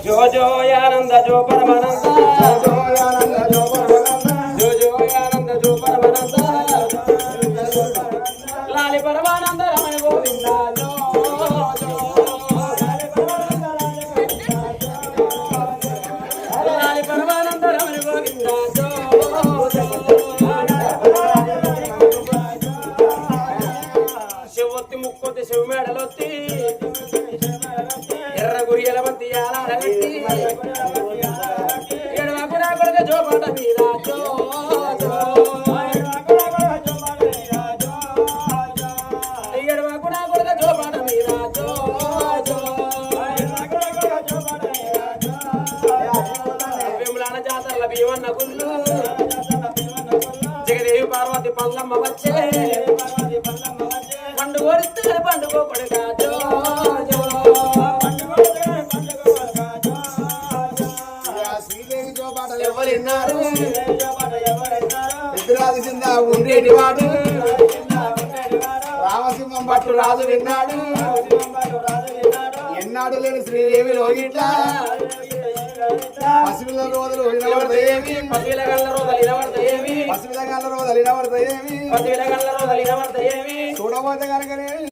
జో జో ఆనంద జో పరమానంద జో ఆనంద జో పరమానంద జో జో ఆనంద జో పరమానంద లాలి పరమానంద రమణ గోవింద జో జో లాలి పరమానంద రమణ గోవింద జో శివొత్తి ముక్కొత్తి శివ మేడలొత్తి ఎర్ర గురియల మంతి ఆలాడగట్టి ఎడవకురా కొడుక జోపాట మీద జో జో ఎడవకురా కొడుక జోపాట మీద జో జో వేములాన జాతరల భీమన్న గుళ్ళు జగదేవి పార్వతి పల్లమ్మ వచ్చే పండుగ కొడితే పండుగ కొడుక జో జో ఎవరున్నారు ఎదురాది కింద ఉండేటి వాడు రామసింహం పట్టు రాజు విన్నాడు ఎన్నాడు లేని శ్రీదేవి లోగిట్ల పసిపిల్ల రోజులు వినబడతాయేమి పసిల గల్ల రోజులు వినబడతాయేమి పసిపిల్ల గల్ల రోజులు వినబడతాయేమి పసిల గల్ల రోజులు వినబడతాయేమి చూడబోతే కనుక